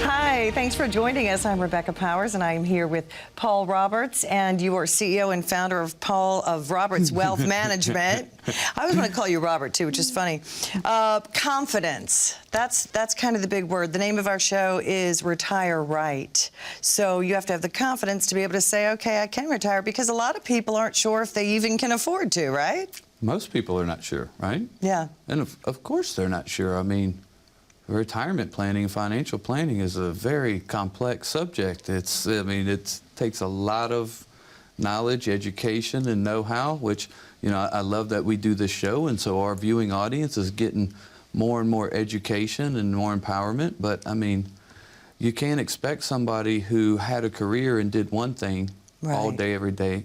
Hi, thanks for joining us. I'm Rebecca Powers, and I'm here with Paul Roberts, and you are CEO and founder of Roberts Wealth Management. I always want to call you Robert, too, which is funny. Confidence. That's kind of the big word. The name of our show is Retire Right. So you have to have the confidence to be able to say, okay, I can retire, because a lot of people aren't sure if they even can afford to, right? Most people are not sure, right? Yeah. And of course they're not sure. I mean, retirement planning and financial planning is a very complex subject. It takes a lot of knowledge, education, and know-how, which, I love that we do this show, and so our viewing audience is getting more and more education and more empowerment. But, I mean, you can't expect somebody who had a career and did one thing all day, every day.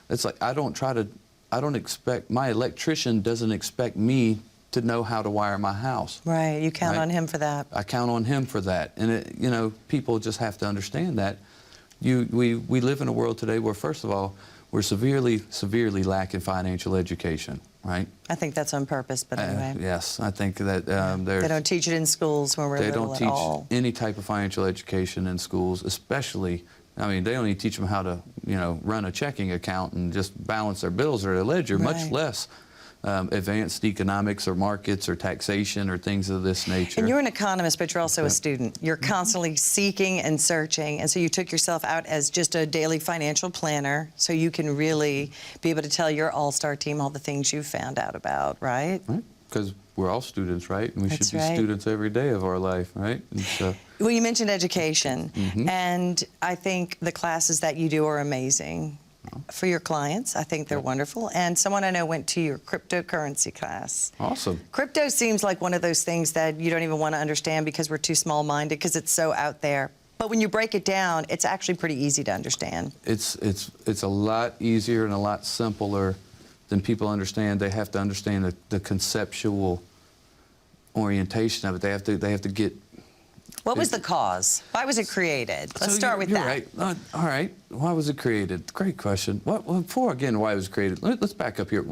It's like I don't expect, my electrician doesn't expect me to know how to wire my house. Right, you count on him for that. I count on him for that. And, people just have to understand that. We live in a world today where, first of all, we're severely lacking financial education, right? I think that's on purpose, but anyway. Yes, I think that they don't teach it in schools when we're little at all. They don't teach any type of financial education in schools, especially, they don't even teach them how to, run a checking account and just balance their bills or their ledger, much less advanced economics or markets or taxation or things of this nature. And you're an economist, but you're also a student. You're constantly seeking and searching, and so you took yourself out as just a daily financial planner so you can really be able to tell your all-star team all the things you found out about, right? Right, because we're all students, right? And we should be students every day of our life, right? And so, well, you mentioned education, and I think the classes that you do are amazing. For your clients, I think they're wonderful. And someone I know went to your cryptocurrency class. Awesome. Crypto seems like one of those things that you don't even want to understand because we're too small-minded, because it's so out there. But when you break it down, it's actually pretty easy to understand. It's a lot easier and a lot simpler than people understand. They have to understand the conceptual orientation of it. They have to get. What was the cause? Why was it created? Let's start with that. Right. All right. Why was it created? Great question. Well, before, again, why it was created, let's back up here.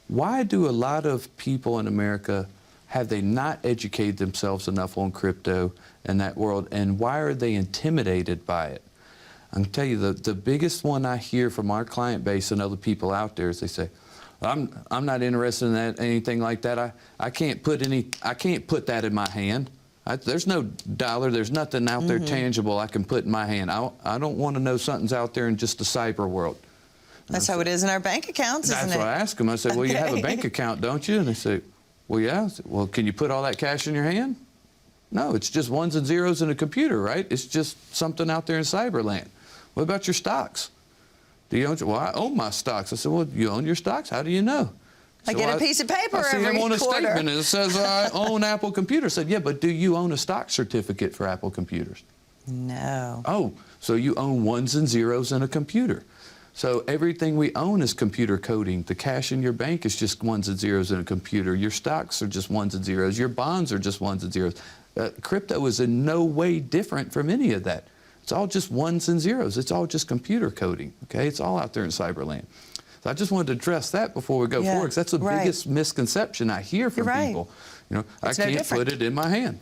Why do a lot of people in America, have they not educated themselves enough on crypto and that world, and why are they intimidated by it? I'm going to tell you, the biggest one I hear from our client base and other people out there is they say, I'm not interested in that, anything like that. I can't put that in my hand. There's no dollar, there's nothing out there tangible I can put in my hand. I don't want to know something's out there in just the cyber world. That's how it is in our bank accounts, isn't it? That's what I ask them. I said, well, you have a bank account, don't you? And they say, well, yeah. I said, well, can you put all that cash in your hand? No, it's just ones and zeros in a computer, right? It's just something out there in cyberland. What about your stocks? Do you own? Well, I own my stocks. I said, well, you own your stocks? How do you know? I get a piece of paper every quarter. I see him on a statement and it says, I own Apple Computers. I said, yeah, but do you own a stock certificate for Apple Computers? No. Oh, so you own ones and zeros in a computer. So everything we own is computer coding. The cash in your bank is just ones and zeros in a computer. Your stocks are just ones and zeros. Your bonds are just ones and zeros. Crypto is in no way different from any of that. It's all just ones and zeros. It's all just computer coding, okay? It's all out there in cyberland. So I just wanted to address that before we go forward, because that's the biggest misconception I hear from people. I can't put it in my hand.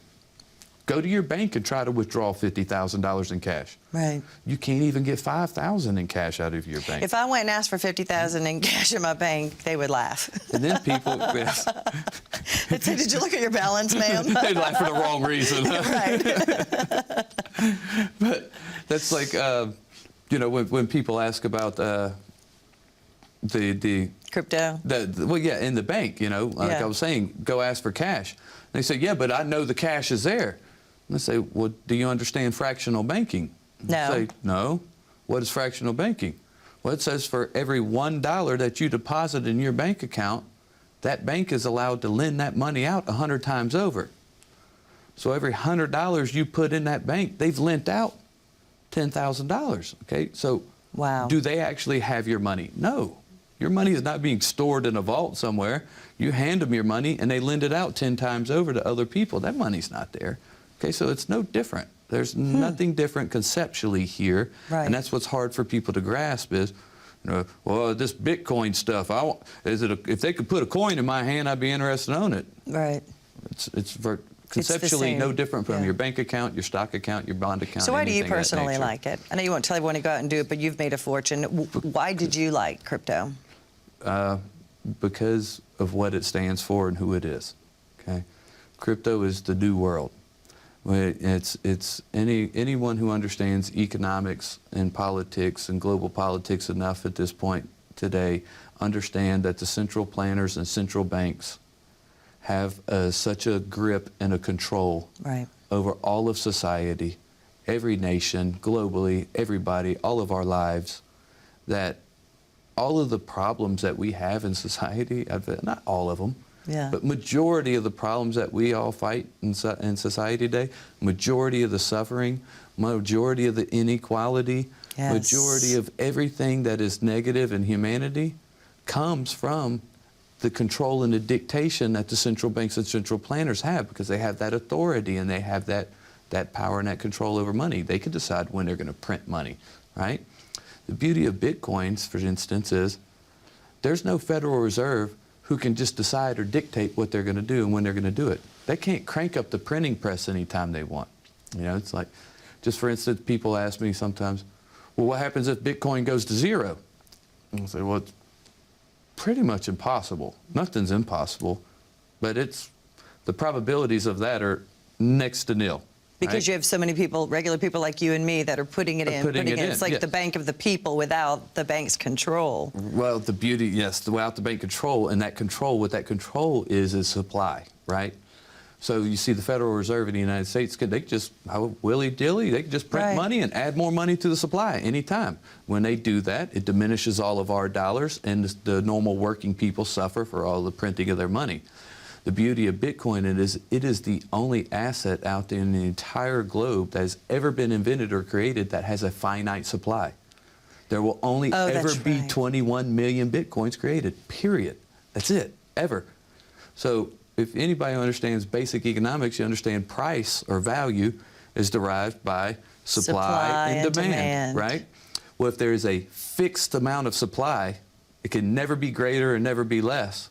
Go to your bank and try to withdraw $50,000 in cash. Right. You can't even get $5,000 in cash out of your bank. If I went and asked for $50,000 in cash in my bank, they would laugh. And then people, They'd say, did you look at your balance, ma'am? They'd laugh for the wrong reason. Right. But that's like, when people ask about the crypto? Well, yeah, in the bank, like I was saying, go ask for cash. And they say, yeah, but I know the cash is there. And I say, well, do you understand fractional banking? No. I say, no. What is fractional banking? Well, it says for every $1 that you deposit in your bank account, that bank is allowed to lend that money out 100 times over. So every $100 you put in that bank, they've lent out $10,000, okay? So wow. Do they actually have your money? No. Your money is not being stored in a vault somewhere. You hand them your money and they lend it out 10 times over to other people. That money's not there. Okay, so it's no different. There's nothing different conceptually here. Right. And that's what's hard for people to grasp is, well, this Bitcoin stuff, if they could put a coin in my hand, I'd be interested in owning it. Right. It's conceptually no same. different from Yeah. your bank account, your stock account, your bond account. So why do you anything of that personally nature. like it? I know you won't tell everyone to go out and do it, but you've made a fortune. Why did you like crypto? Because of what it stands for and who it is. Okay, crypto is the new world. It's anyone who understands economics and politics and global politics enough at this point today understand that the central planners and central banks have such a grip and a control Right. over all of society, every nation, globally, everybody, all of our lives, that all of the problems that we have in society, not all of them, Yeah. but majority of the problems that we all fight in society today, majority of the suffering, majority of the inequality, Yes. majority of everything that is negative in humanity comes from the control and the dictation that the central banks and central planners have, because they have that authority and they have that power and that control over money. They can decide when they're going to print money, right? The beauty of Bitcoins, for instance, is there's no Federal Reserve who can just decide or dictate what they're going to do and when they're going to do it. They can't crank up the printing press anytime they want. You know, it's like, just for instance, people ask me sometimes, well, what happens if Bitcoin goes to zero? And I say, well, it's pretty much impossible. Nothing's impossible, but the probabilities of that are next to nil. Because right? you have so many people, regular people like you and me, that are putting it in. Putting it in, It's like yes. the bank of the people without the bank's control. Well, the beauty, yes, without the bank control, and that control, what that control is supply, right? So you see the Federal Reserve in the United States, they just, willy-dilly, they can just print Right. money and add more money to the supply anytime. When they do that, it diminishes all of our dollars, and the normal working people suffer for all the printing of their money. The beauty of Bitcoin is it is the only asset out there in the entire globe that has ever been invented or created that has a finite supply. There will only ever that's be right. 21 million Bitcoins created, period. That's it, ever. So if anybody understands basic economics, you understand price or value is derived by supply and demand, right? Well, if there is a fixed amount of supply, it can never be greater and never be less.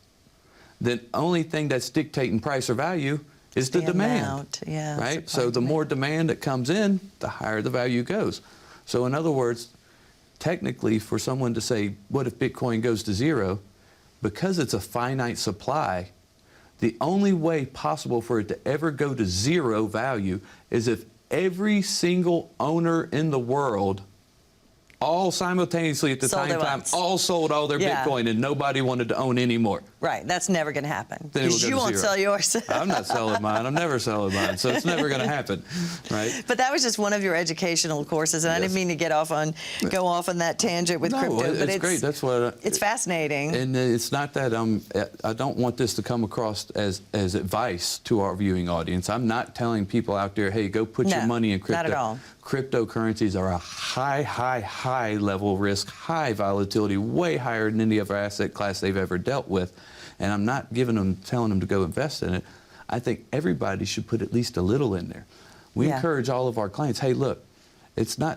The only thing that's dictating price or value is the demand, amount, yeah, right? supply So the and more demand that comes in, the higher the value goes. So in other words, technically for someone to say, what if Bitcoin goes to zero? Because it's a finite supply, the only way possible for it to ever go to zero value is if every single owner in the world all simultaneously at the Sold same at time, once. all sold all their Yeah. Bitcoin and nobody wanted to own any more. Right. That's never going to happen. Then it will Because go you to won't zero. sell yours. I'm not selling mine. I'm never selling mine. So it's never going to happen, right? But that was just one of your educational courses, and I didn't Yes. mean to go off on that tangent with No, crypto. But it's great. That's what. It's fascinating. And it's not that I don't want this to come across as advice to our viewing audience. I'm not telling people out there, hey, go put your No, money in crypto. not at all. Cryptocurrencies are a high level risk, high volatility, way higher than any other asset class they've ever dealt with. And I'm not telling them to go invest in it. I think everybody should put at least a little in there. We Yeah. encourage all of our clients, hey, look,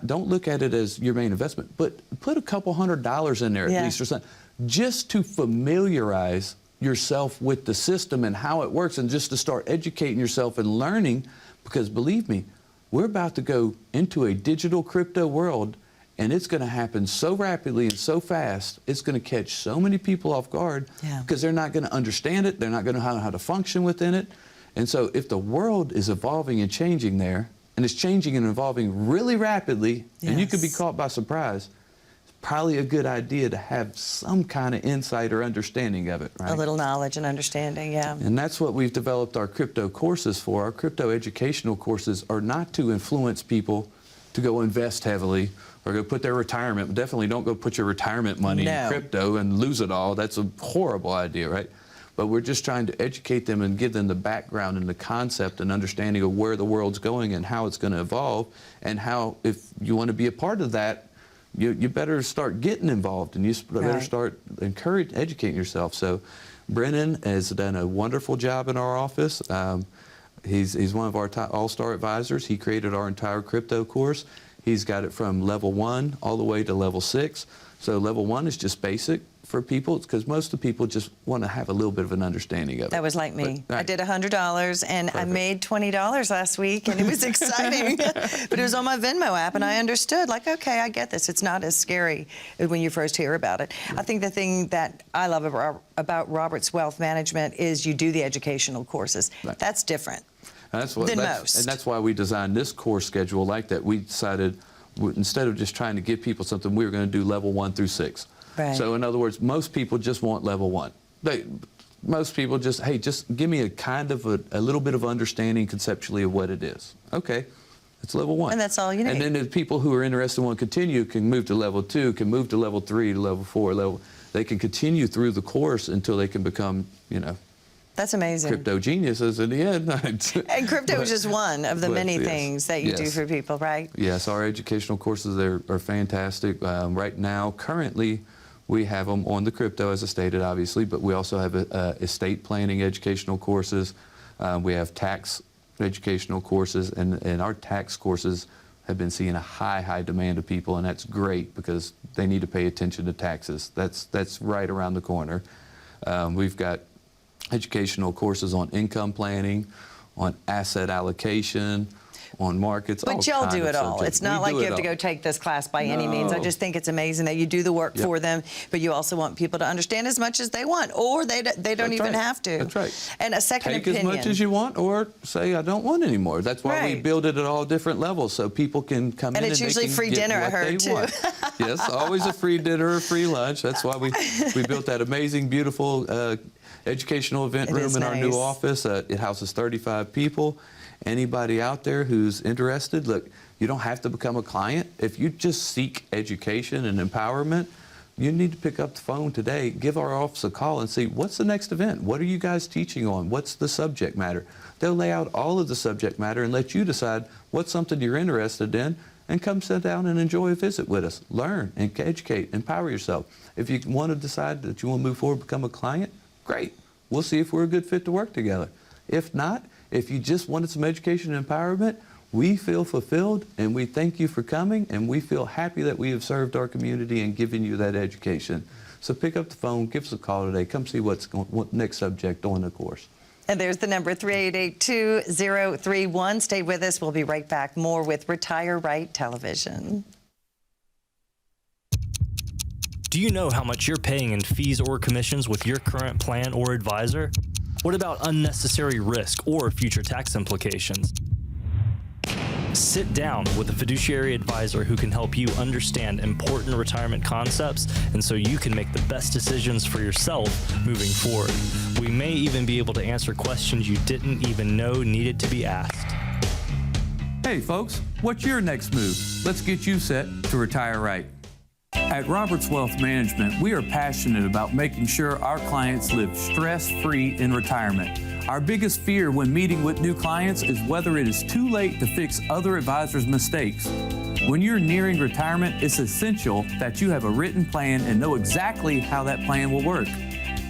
don't look at it as your main investment, but put a couple $100 in there at Yeah. least or something, just to familiarize yourself with the system and how it works, and just to start educating yourself and learning, because believe me, we're about to go into a digital crypto world, and it's going to happen so rapidly and so fast, it's going to catch so many people off guard, Yeah. because they're not going to understand it, they're not going to know how to function within it. And so if the world is evolving and changing there, and it's changing and evolving really rapidly, and you could be Yes. caught by surprise, it's probably a good idea to have some kind of insight or understanding of it, right? A little knowledge and understanding, yeah. And that's what we've developed our crypto courses for. Our crypto educational courses are not to influence people to go invest heavily or go put their retirement. Definitely don't go put your retirement money No. in crypto and lose it all. That's a horrible idea, right? But we're just trying to educate them and give them the background and the concept and understanding of where the world's going and how it's going to evolve, and how, if you want to be a part of that, you better start getting involved, and you better Right. start educating yourself. So Brennan has done a wonderful job in our office. He's one of our all-star advisors. He created our entire crypto course. He's got it from level 1 all the way to level 6. So level 1 is just basic for people, because most of the people just want to have a little bit of an understanding of it. That was like me. But, I did $100 and I Perfect. made $20 last week, and it was exciting. But it was on my Venmo app, and I understood, like, okay, I get this. It's not as scary when you first hear about it. I think the thing that I love about Roberts Wealth Management is you do the educational courses. Right. That's different. And that's than most. And that's why we designed this course schedule like that. We decided, instead of just trying to give people something, we were going to do level 1 through 6. Right. So in other words, most people just want level 1. Most people just, hey, just give me a kind of a little bit of understanding conceptually of what it is. Okay, it's level 1. And that's all you need. And then the people who are interested and want to continue can move to level 2, can move to level 3, to level 4. They can continue through the course until they can become, That's amazing. crypto geniuses in the end. And crypto is just one of the many yes, things that you do yes. for people, right? Yes, our educational courses are fantastic. Right now, currently, we have them on the crypto, as I stated, obviously, but we also have estate planning educational courses. We have tax educational courses, and our tax courses have been seeing a high demand of people, and that's great because they need to pay attention to taxes. That's right around the corner. We've got educational courses on income planning, on asset allocation, on markets. But y'all do it all. It's not like you have to go take this class by any means. I No. just think it's amazing that you do the work Yep. for them, but you also want people to understand as much as they want, or they don't That's even right. have to. That's right. And a second Take opinion. as much as you want, or say I don't want any more. That's why we Right. build it at all different levels, so people can come And in it's and usually they can free get dinner, I what heard, they too. want. Yes, always a free dinner or a free lunch. That's why we built that amazing, beautiful educational event It room is in our new nice. office. It houses 35 people. Anybody out there who's interested, look, you don't have to become a client. If you just seek education and empowerment, you need to pick up the phone today, give our office a call and see, what's the next event? What are you guys teaching on? What's the subject matter? They'll lay out all of the subject matter and let you decide what's something you're interested in, and come sit down and enjoy a visit with us. Learn and educate, empower yourself. If you want to decide that you want to move forward, become a client, great. We'll see if we're a good fit to work together. If not, if you just wanted some education and empowerment, we feel fulfilled, and we thank you for coming, and we feel happy that we have served our community and given you that education. So pick up the phone, give us a call today, come see what next subject on the course. And there's the number, 388-2031. Stay with us. We'll be right back. More with Retire Right Television. Do you know how much you're paying in fees or commissions with your current plan or advisor? What about unnecessary risk or future tax implications? Sit down with a fiduciary advisor who can help you understand important retirement concepts, and so you can make the best decisions for yourself moving forward. We may even be able to answer questions you didn't even know needed to be asked. Hey folks, what's your next move? Let's get you set to retire right. At Roberts Wealth Management, we are passionate about making sure our clients live stress-free in retirement. Our biggest fear when meeting with new clients is whether it is too late to fix other advisors' mistakes. When you're nearing retirement, it's essential that you have a written plan and know exactly how that plan will work.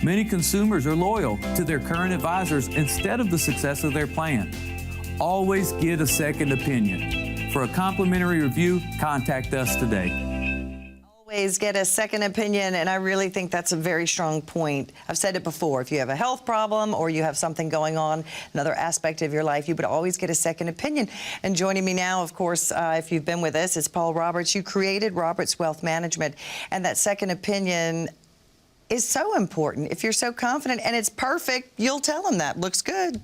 Many consumers are loyal to their current advisors instead of the success of their plan. Always get a second opinion. For a complimentary review, contact us today. Always get a second opinion, and I really think that's a very strong point. I've said it before. If you have a health problem or you have something going on, another aspect of your life, you would always get a second opinion. And joining me now, of course, if you've been with us, is Paul Roberts. You created Roberts Wealth Management, and that second opinion is so important. If you're so confident and it's perfect, you'll tell them that. Looks good,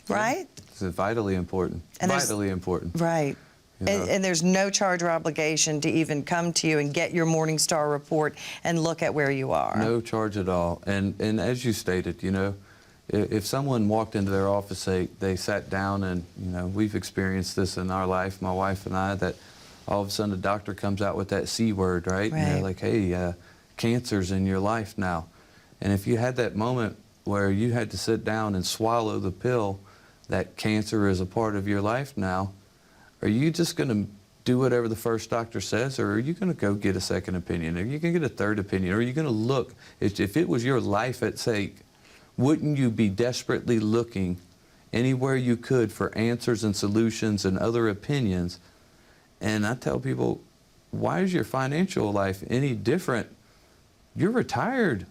right? It's vitally important. And Vitally important. Right. Yeah. And there's no charge or obligation to even come to you and get your Morningstar report and look at where you are. No charge at all. And as you stated, if someone walked into their office, they sat down and, we've experienced this in our life, my wife and I, that all of a sudden the doctor comes out with that C word, right? And they're like, hey, cancer's in your life now. And if you had that moment where you had to sit down and swallow the pill that cancer is a part of your life now, are you just going to do whatever the first doctor says, or are you going to go get a second opinion? Are you going to get a third opinion? Or are you going to look? If it was your life at stake, wouldn't you be desperately looking anywhere you could for answers and solutions and other opinions? And I tell people, why is your financial life any different? You're retired.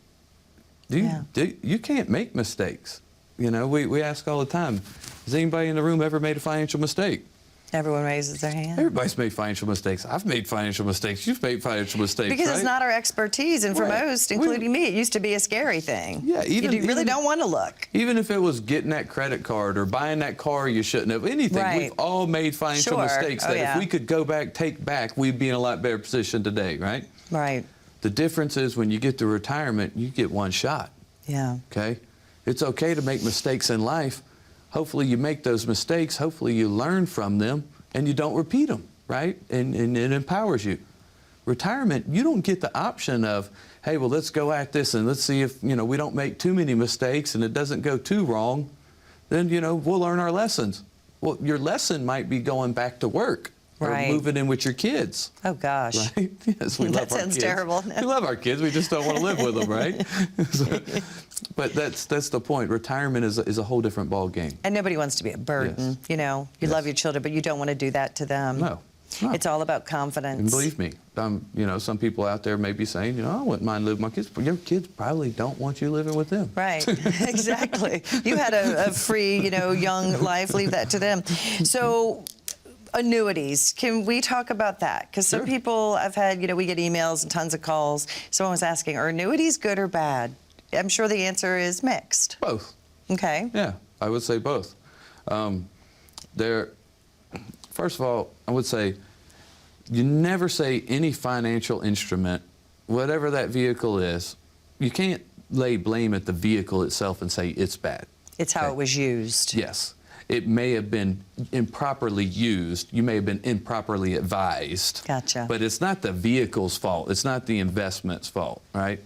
You can't make mistakes. You know, we ask all the time, has anybody in the room ever made a financial mistake? Everyone raises their hand. Everybody's made financial mistakes. I've made financial mistakes. You've made financial mistakes, Because right? it's not our expertise, and for Right. most, including me, it used to be a scary thing. Yeah, you really even- don't want to look. Even if it was getting that credit card or buying that car you shouldn't have, anything, Right. we've all made financial Sure. mistakes Oh, that yeah. if we could go back, take back, we'd be in a lot better position today, right? Right. The difference is when you get to retirement, you get one shot, Yeah. okay? It's okay to make mistakes in life. Hopefully you make those mistakes. Hopefully you learn from them and you don't repeat them, right? And it empowers you. Retirement, you don't get the option of, hey, well, let's go at this and let's see if, you know, we don't make too many mistakes and it doesn't go too wrong. Then, you know, we'll learn our lessons. Well, your lesson might be going back to work Right. or moving in with your kids. Oh, gosh. Right? Yes, we That love our sounds kids. terrible. We love our kids. We just don't want to live with them, right? But that's the point. Retirement is a whole different ball game. And nobody wants to be a burden. Yes. You know, you Yes. love your children, but you don't want to do that to them. No. It's all about confidence. And believe me, you know, some people out there may be saying, you know, I wouldn't mind living with my kids, but your kids probably don't want you living with them. Right, exactly. You had a free, you know, young life. Leave that to them. So, annuities. Can we talk about that? Because some Sure. people I've had, you know, we get emails and tons of calls. Someone was asking, are annuities good or bad? I'm sure the answer is mixed. Both. Okay. Yeah, I would say both. First of all, I would say you never say any financial instrument, whatever that vehicle is, you can't lay blame at the vehicle itself and say it's bad. It's how it was used. Yes. It may have been improperly used. You may have been improperly advised. Gotcha. But it's not the vehicle's fault. It's not the investment's fault, right?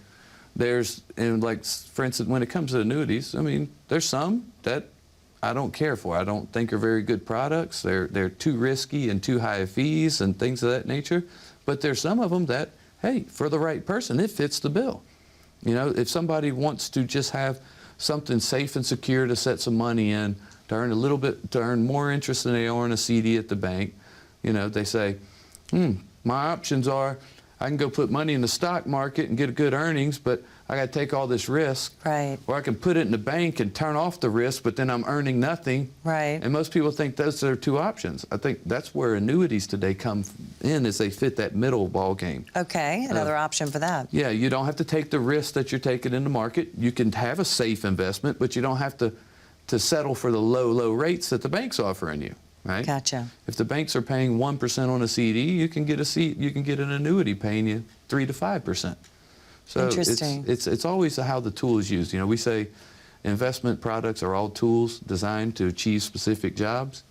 And like, for instance, when it comes to annuities, I mean, there's some that I don't care for. I don't think are very good products. They're too risky and too high fees and things of that nature. But there's some of them that, hey, for the right person, it fits the bill. You know, if somebody wants to just have something safe and secure to set some money in, to earn more interest than they are in a CD at the bank, you know, they say, my options are I can go put money in the stock market and get good earnings, but I got to take all this risk. Right. Or I can put it in the bank and turn off the risk, but then I'm earning nothing. Right. And most people think those are two options. I think that's where annuities today come in, is they fit that middle ball game. Okay, another option for that. Yeah, you don't have to take the risk that you're taking in the market. You can have a safe investment, but you don't have to settle for the low rates that the bank's offering you, right? Gotcha. If the banks are paying 1% on a CD, you can get an annuity paying you 3 to 5%. So Interesting. it's always how the tool is used. You know, we say investment products are all tools designed to achieve specific jobs.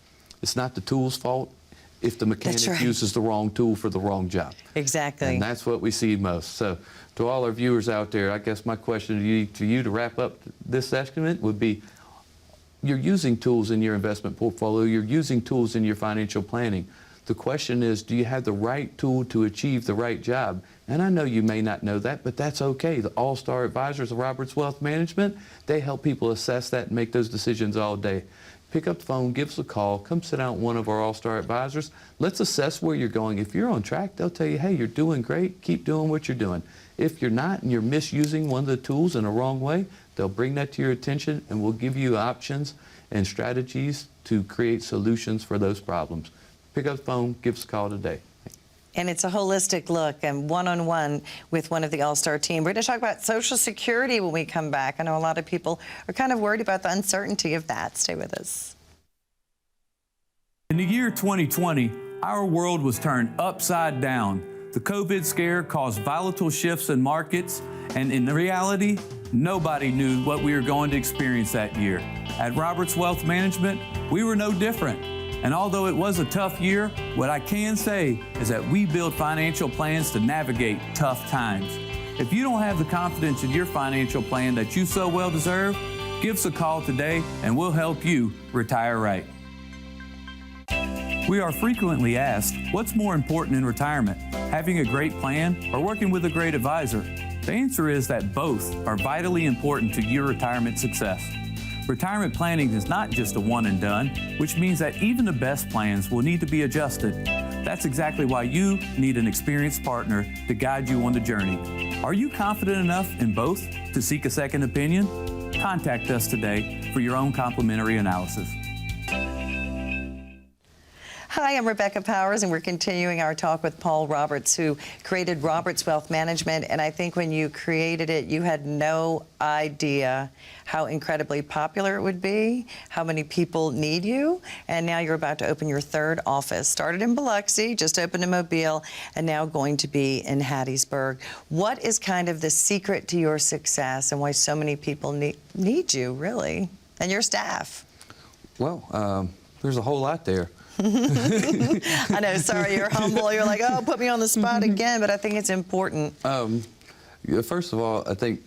It's not the tool's fault if the mechanic right. uses the wrong tool for the wrong job. Exactly. And that's what we see most. So to all our viewers out there, I guess my question to you to wrap up this segment would be, you're using tools in your investment portfolio, you're using tools in your financial planning. The question is, do you have the right tool to achieve the right job? And I know you may not know that, but that's okay. The All-Star Advisors of Roberts Wealth Management, they help people assess that and make those decisions all day. Pick up the phone, give us a call, come sit down with one of our All-Star Advisors. Let's assess where you're going. If you're on track, they'll tell you, hey, you're doing great, keep doing what you're doing. If you're not and you're misusing one of the tools in a wrong way, they'll bring that to your attention and we'll give you options and strategies to create solutions for those problems. Pick up the phone, give us a call today. And it's a holistic look and one-on-one with one of the All-Star team. We're going to talk about Social Security when we come back. I know a lot of people are kind of worried about the uncertainty of that. Stay with us. In the year 2020, our world was turned upside down. The COVID scare caused volatile shifts in markets, and in reality, nobody knew what we were going to experience that year. At Roberts Wealth Management, we were no different. And although it was a tough year, what I can say is that we build financial plans to navigate tough times. If you don't have the confidence in your financial plan that you so well deserve, give us a call today and we'll help you retire right. We are frequently asked, what's more important in retirement, having a great plan or working with a great advisor? The answer is that both are vitally important to your retirement success. Retirement planning is not just a one and done, which means that even the best plans will need to be adjusted. That's exactly why you need an experienced partner to guide you on the journey. Are you confident enough in both to seek a second opinion? Contact us today for your own complimentary analysis. Hi, I'm Rebecca Powers, and we're continuing our talk with Paul Roberts, who created Roberts Wealth Management. And I think when you created it, you had no idea how incredibly popular it would be, how many people need you. And now you're about to open your third office. Started in Biloxi, just opened in Mobile, and now going to be in Hattiesburg. What is kind of the secret to your success and why so many people need you, really, and your staff? Well, there's a whole lot there. I know, sorry, you're humble. You're like, oh, put me on the spot again, but I think it's important. First of all, I think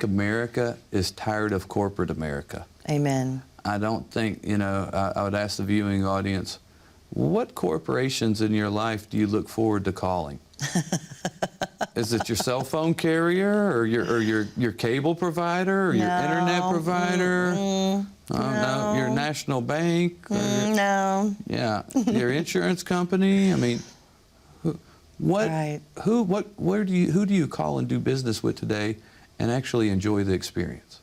America is tired of corporate America. Amen. I don't think, I would ask the viewing audience, what corporations in your life do you look forward to calling? Is it your cell phone carrier or your cable provider or your internet provider? No, your national bank? No. Yeah, your insurance company? I mean, who do you call and do business with today and actually enjoy the experience?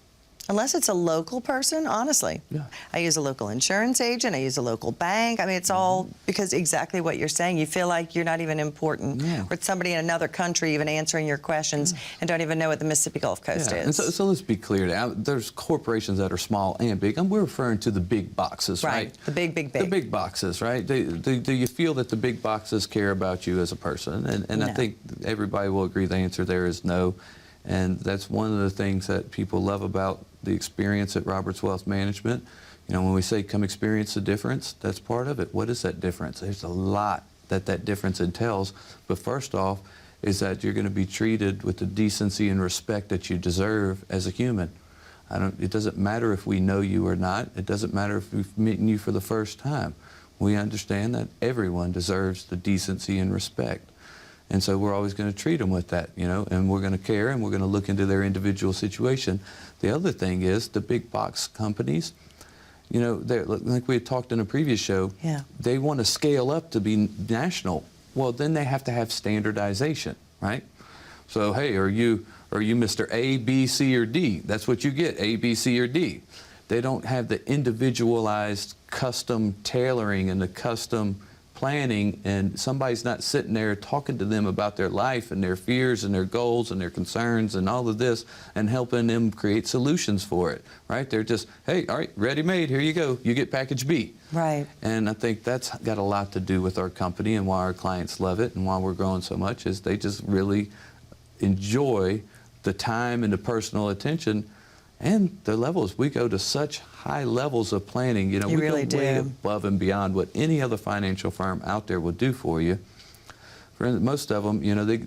Unless it's a local person, honestly. Yeah. I use a local insurance agent. I use a local bank. I mean, it's all because exactly what you're saying. You feel like you're not even important. Yeah. Or it's somebody in another country even answering your questions and don't even know what the Mississippi Gulf Coast Yeah. is. And so let's be clear. Now, there's corporations that are small and big. And we're referring to the big boxes, right? The big. The big boxes, right? Do you feel that the big boxes care about you as a person? And No. I think everybody will agree the answer there is no. And that's one of the things that people love about the experience at Roberts Wealth Management. When we say come experience the difference, that's part of it. What is that difference? There's a lot that difference entails. But first off is that you're going to be treated with the decency and respect that you deserve as a human. It doesn't matter if we know you or not. It doesn't matter if we've met you for the first time. We understand that everyone deserves the decency and respect. And so we're always going to treat them with that, and we're going to care and we're going to look into their individual situation. The other thing is the big box companies, like we had talked in a previous show, they want to scale up to be national. Well, then they have to have standardization, right? So, hey, are you Mr. A, B, C, or D? That's what you get, A, B, C, or D. They don't have the individualized custom tailoring and the custom planning, and somebody's not sitting there talking to them about their life and their fears and their goals and their concerns and all of this and helping them create solutions for it, right? They're just, hey, all right, ready-made, here you go. You get package B. Right. And I think that's got a lot to do with our company and why our clients love it and why we're growing so much is they just really enjoy the time and the personal attention and the levels. We go to such high levels of planning. We really go way do. above and beyond what any other financial firm out there will do for you. For most of them,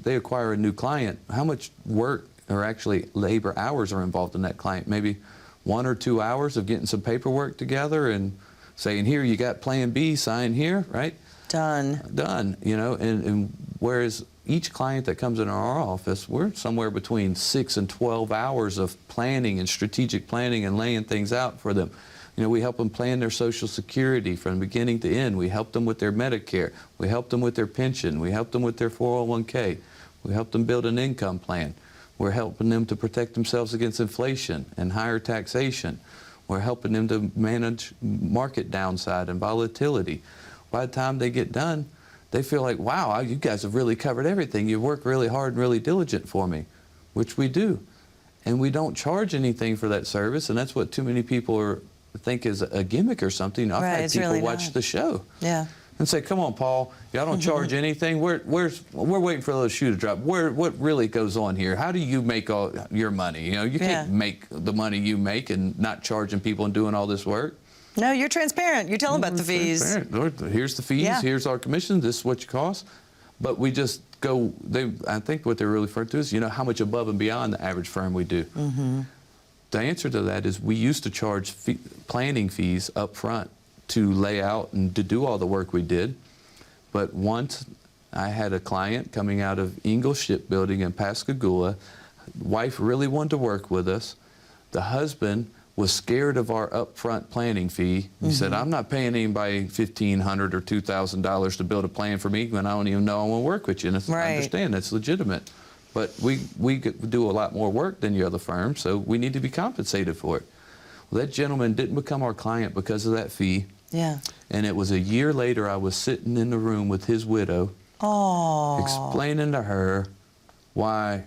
they acquire a new client. How much work or actually labor hours are involved in that client? Maybe 1 or 2 hours of getting some paperwork together and saying, here, you got plan B, sign here, right? Done. And whereas each client that comes into our office, we're somewhere between 6 and 12 hours of planning and strategic planning and laying things out for them. We help them plan their Social Security from beginning to end. We help them with their Medicare. We help them with their pension. We help them with their 401k. We help them build an income plan. We're helping them to protect themselves against inflation and higher taxation. We're helping them to manage market downside and volatility. By the time they get done, they feel like, wow, you guys have really covered everything. You work really hard and really diligent for me, which we do. And we don't charge anything for that service, and that's what too many people think is a gimmick or something. I've had people really watch not. the show Yeah. and say, come on, Paul, y'all don't charge anything. We're waiting for the shoe to drop. What really goes on here? How do you make all your money? You can't make the money you make and not charging people and doing all this work. No, you're transparent. You tell them about the fees. Here's the fees. Yeah. Here's our commission. This is what you cost. But we just go. I think what they're really referring to is, how much above and beyond the average firm we do. The answer to that is we used to charge planning fees up front to lay out and to do all the work we did. But once I had a client coming out of Ingalls Shipbuilding in Pascagoula. Wife really wanted to work with us. The husband was scared of our upfront planning fee. He said, I'm not paying anybody $1,500 or $2,000 to build a plan for me when I don't even know I want to work with you. And I understand, that's legitimate. But we do a lot more work than the other firms, so we need to be compensated for it. Well, that gentleman didn't become our client because of that fee. Yeah. And it was a year later, I was sitting in the room with his widow, explaining to her why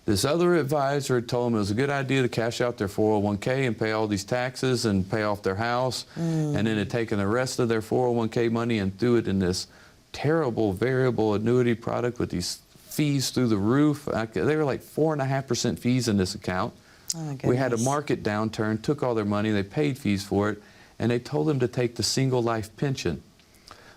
this other advisor had told him it was a good idea to cash out their 401k and pay all these taxes and pay off their house, and then had taken the rest of their 401k money and threw it in this terrible variable annuity product with these fees through the roof. They were like 4.5% fees in this account. Oh my We had a goodness. market downturn, took all their money, they paid fees for it, and they told them to take the single life pension.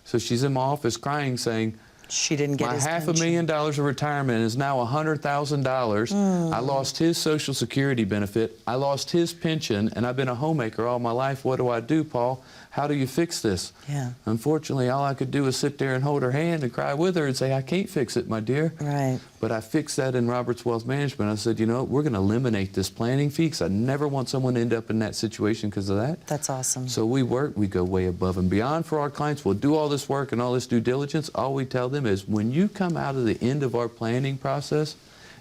So she's in my office crying, saying, She didn't get my his pension. $500,000 of retirement is now $100,000. I lost his Social Security benefit. I lost his pension, and I've been a homemaker all my life. What do I do, Paul? How do you fix this? Yeah. Unfortunately, all I could do was sit there and hold her hand and cry with her and say, I can't fix it, my dear. Right. But I fixed that in Roberts Wealth Management. I said, you know, we're going to eliminate this planning fee because I never want someone to end up in that situation because of that. That's awesome. So we go way above and beyond for our clients. We'll do all this work and all this due diligence. All we tell them is when you come out of the end of our planning process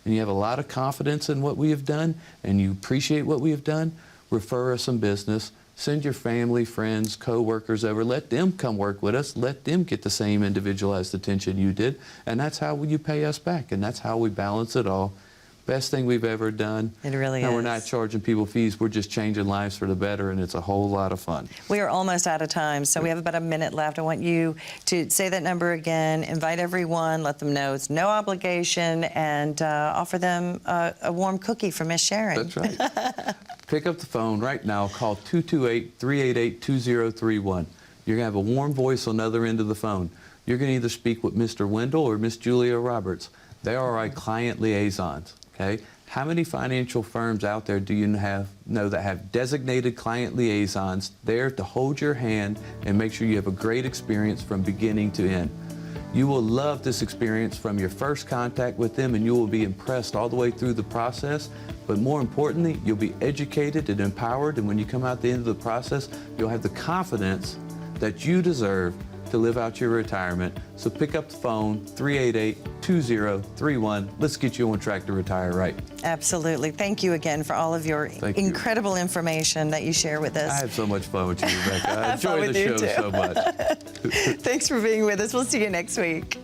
and you have a lot of confidence in what we have done and you appreciate what we have done, refer us some business. Send your family, friends, co-workers over. Let them come work with us. Let them get the same individualized attention you did. And that's how you pay us back. And that's how we balance it all. Best thing we've ever done. It really and is. We're not charging people fees. We're just changing lives for the better, and it's a whole lot of fun. We are almost out of time, so we have about a minute left. I want you to say that number again, invite everyone, let them know it's no obligation, and offer them a warm cookie from Miss Sharon. That's right. Pick up the phone right now. Call 228-388-2031. You're going to have a warm voice on the other end of the phone. You're going to either speak with Mr. Wendell or Miss Julia Roberts. They are our client liaisons. Okay? How many financial firms out there do you know that have designated client liaisons there to hold your hand and make sure you have a great experience from beginning to end? You will love this experience from your first contact with them, and you will be impressed all the way through the process. But more importantly, you'll be educated and empowered, and when you come out the end of the process, you'll have the confidence that you deserve to live out your retirement. So pick up the phone, 388-2031. Let's get you on track to retire right. Absolutely. Thank you again for all of your incredible information that you share with us. I have so much fun with you, Rebecca. I Have fun enjoy with the you show too. so much. Thanks for being with us. We'll see you next week.